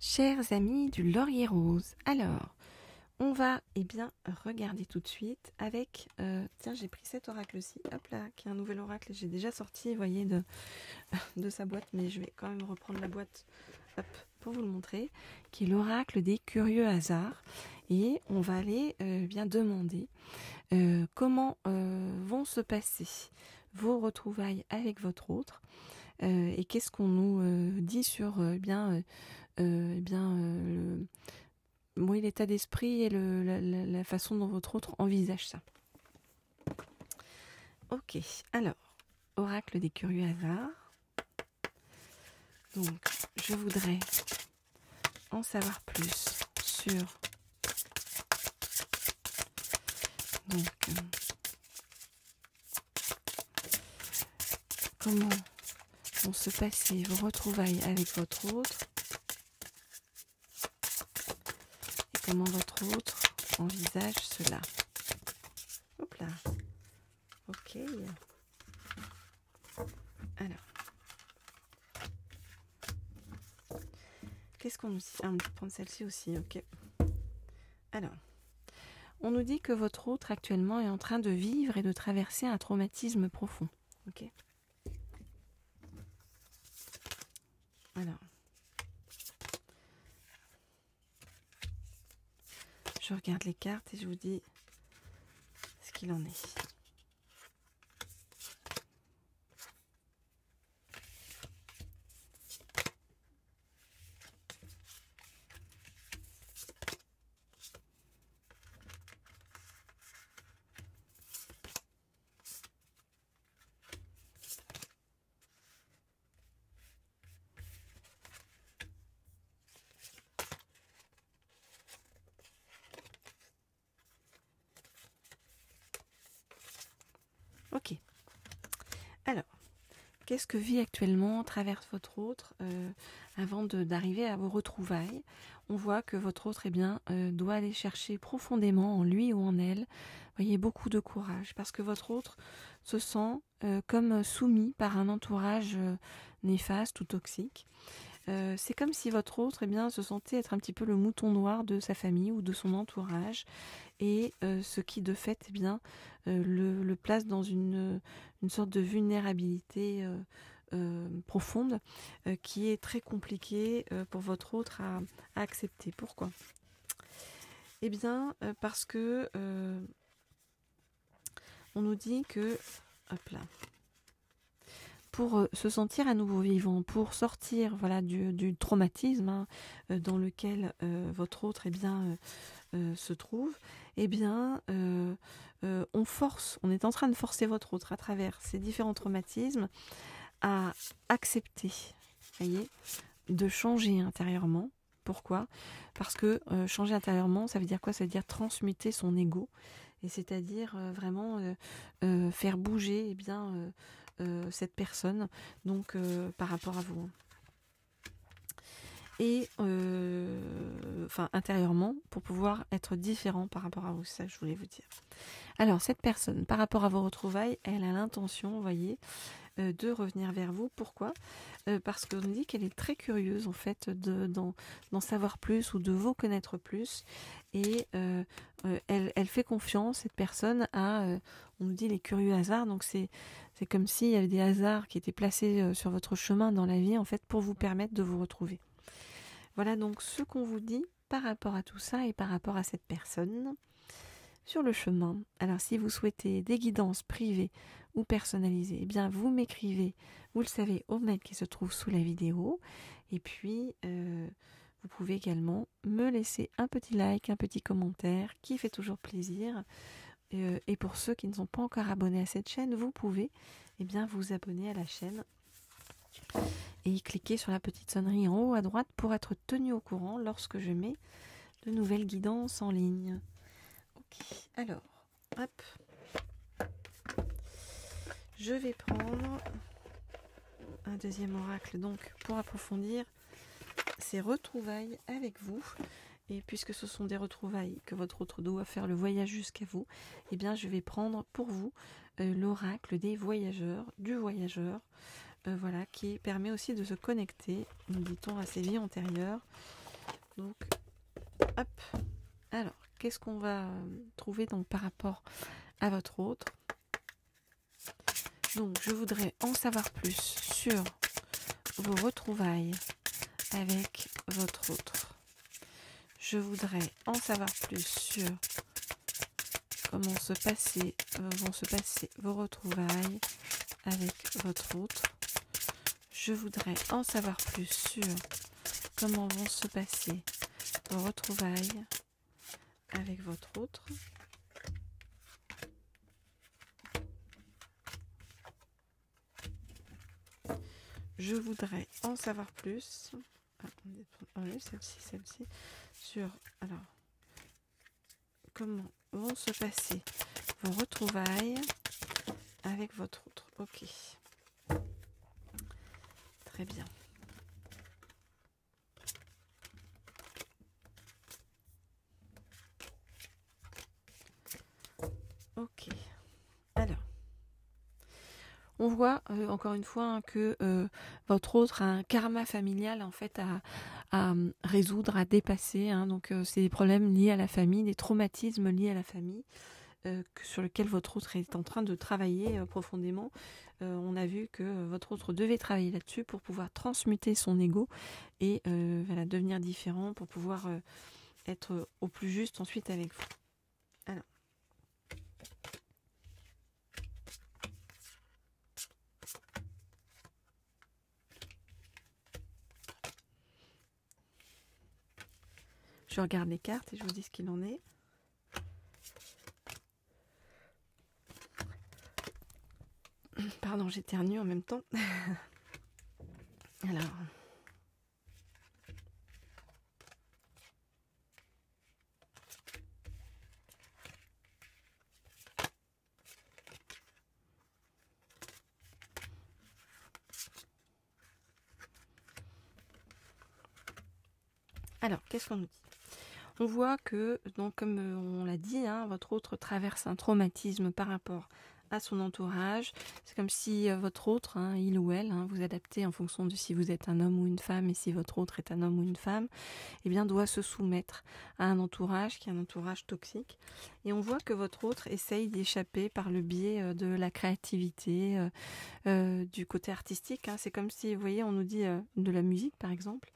Chers amis du Laurier Rose, alors, on va regarder tout de suite avec... tiens, j'ai pris cet oracle-ci, hop là, qui est un nouvel oracle, j'ai déjà sorti, vous voyez, de sa boîte, mais je vais quand même reprendre la boîte, hop, pour vous le montrer, qui est l'oracle des curieux hasards. Et on va aller demander comment vont se passer vos retrouvailles avec votre autre, et qu'est-ce qu'on nous dit sur l'état d'esprit et la façon dont votre autre envisage ça. Ok, alors, oracle des curieux hasards. Donc, je voudrais en savoir plus sur comment vont se passer vos retrouvailles avec votre autre et comment votre autre envisage cela. Hop là. Ok. Alors. Qu'est-ce qu'on nous dit? On va prendre celle-ci aussi, ok. Alors. On nous dit que votre autre actuellement est en train de vivre et de traverser un traumatisme profond. Ok. Alors. Je regarde les cartes et je vous dis ce qu'il en est. Ok. Alors, qu'est-ce que vit actuellement, traverse votre autre avant d'arriver à vos retrouvailles? On voit que votre autre doit aller chercher profondément en lui ou en elle. Vous voyez, beaucoup de courage parce que votre autre se sent comme soumis par un entourage néfaste ou toxique. C'est comme si votre autre se sentait être un petit peu le mouton noir de sa famille ou de son entourage, et ce qui de fait le place dans une sorte de vulnérabilité profonde qui est très compliquée pour votre autre à accepter. Pourquoi? Parce que on nous dit que, hop là, pour se sentir à nouveau vivant, pour sortir du traumatisme dans lequel votre autre se trouve, on est en train de forcer votre autre à travers ces différents traumatismes à accepter, voyez, de changer intérieurement. Pourquoi? Parce que changer intérieurement, ça veut dire quoi? Ça veut dire transmuter son ego, et c'est-à-dire faire bouger cette personne, donc par rapport à vous. Et intérieurement, pour pouvoir être différent par rapport à vous, ça je voulais vous dire. Alors cette personne, par rapport à vos retrouvailles, elle a l'intention, vous voyez, de revenir vers vous. Pourquoi? Parce qu'on dit qu'elle est très curieuse en fait d'en savoir plus ou de vous connaître plus, et elle fait confiance, cette personne, à on nous dit les curieux hasards. Donc c'est comme s'il y avait des hasards qui étaient placés sur votre chemin dans la vie en fait pour vous permettre de vous retrouver. Voilà donc ce qu'on vous dit par rapport à tout ça et par rapport à cette personne sur le chemin. Alors si vous souhaitez des guidances privées ou personnalisées, vous m'écrivez, vous le savez, au mail qui se trouve sous la vidéo. Et puis vous pouvez également me laisser un petit like, un petit commentaire qui fait toujours plaisir. Et pour ceux qui ne sont pas encore abonnés à cette chaîne, vous pouvez vous abonner à la chaîne et cliquer sur la petite sonnerie en haut à droite pour être tenu au courant lorsque je mets de nouvelles guidances en ligne. Ok, alors, hop, je vais prendre un deuxième oracle donc pour approfondir ces retrouvailles avec vous. Et puisque ce sont des retrouvailles que votre autre doit faire le voyage jusqu'à vous, je vais prendre pour vous l'oracle des voyageurs, du voyageur, qui permet aussi de se connecter, nous dit-on, à ses vies antérieures, Donc, hop. Alors, qu'est-ce qu'on va trouver donc par rapport à votre autre? Donc, je voudrais en savoir plus sur vos retrouvailles avec votre autre. Je voudrais en savoir plus sur comment vont se passer vos retrouvailles avec votre autre. Je voudrais en savoir plus sur comment vont se passer vos retrouvailles avec votre autre. Je voudrais en savoir plus. Celle-ci. Sur alors comment vont se passer vos retrouvailles avec votre autre. Ok. Très bien. Ok. Alors. On voit encore une fois hein, que votre autre a un karma familial en fait à résoudre, à dépasser. Hein, donc c'est des problèmes liés à la famille, des traumatismes liés à la famille sur lesquels votre autre est en train de travailler profondément. On a vu que votre autre devait travailler là-dessus pour pouvoir transmuter son ego et voilà, devenir différent pour pouvoir être au plus juste ensuite avec vous. Alors. Je regarde les cartes et je vous dis ce qu'il en est. Pardon, j'éternue en même temps. Alors. Alors, qu'est-ce qu'on nous dit? On voit que, donc, comme on l'a dit, hein, votre autre traverse un traumatisme par rapport à son entourage. C'est comme si votre autre, hein, il ou elle, hein, vous adaptez en fonction de si vous êtes un homme ou une femme et si votre autre est un homme ou une femme, eh bien, doit se soumettre à un entourage qui est un entourage toxique. Et on voit que votre autre essaye d'y échapper par le biais de la créativité, du côté artistique. Hein. C'est comme si, vous voyez, on nous dit de la musique, par exemple,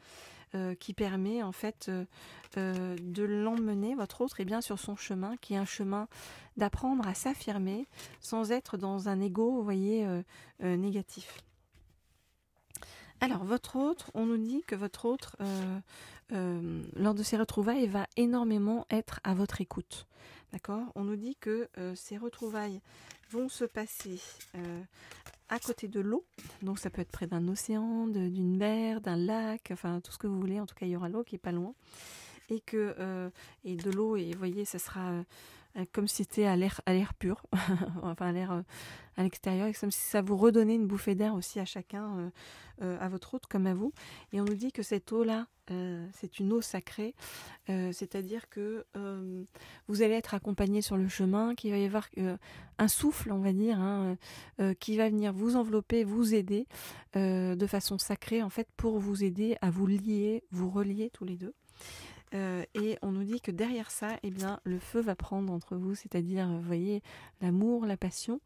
qui permet en fait de l'emmener, votre autre, bien sur son chemin, qui est un chemin d'apprendre à s'affirmer sans être dans un ego, vous voyez, négatif. Alors, votre autre, on nous dit que votre autre, lors de ses retrouvailles, va énormément être à votre écoute. D'accord ? On nous dit que ces retrouvailles vont se passer à côté de l'eau, donc ça peut être près d'un océan, d'une mer, d'un lac, enfin tout ce que vous voulez, en tout cas il y aura l'eau qui est pas loin, et que et de l'eau, et vous voyez, ça sera comme si c'était à l'air pur, enfin à l'air à l'extérieur, et comme si ça vous redonnait une bouffée d'air aussi à chacun, à votre autre comme à vous. Et on nous dit que cette eau-là, c'est une eau sacrée, c'est-à-dire que vous allez être accompagné sur le chemin, qu'il va y avoir un souffle, on va dire, hein, qui va venir vous envelopper, vous aider de façon sacrée, en fait, pour vous aider à vous lier, vous relier tous les deux. Et on nous dit que derrière ça, eh bien, le feu va prendre entre vous, c'est-à-dire, vous voyez, l'amour, la passion,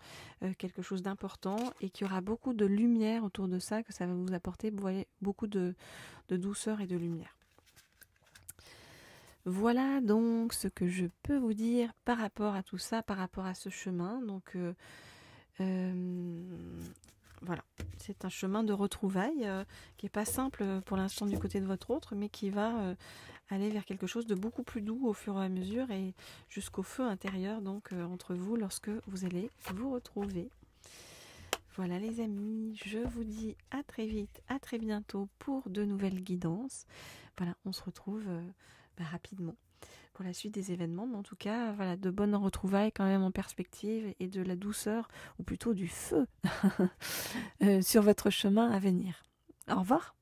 quelque chose d'important, et qu'il y aura beaucoup de lumière autour de ça, que ça va vous apporter, vous voyez, beaucoup de douceur et de lumière. Voilà donc ce que je peux vous dire par rapport à tout ça, par rapport à ce chemin. Donc, voilà, c'est un chemin de retrouvailles qui n'est pas simple pour l'instant du côté de votre autre, mais qui va aller vers quelque chose de beaucoup plus doux au fur et à mesure et jusqu'au feu intérieur donc entre vous lorsque vous allez vous retrouver. Voilà les amis, je vous dis à très vite, à très bientôt pour de nouvelles guidances. Voilà, on se retrouve rapidement pour la suite des événements, mais en tout cas, voilà, de bonnes retrouvailles quand même en perspective et de la douceur, ou plutôt du feu sur votre chemin à venir. Au revoir.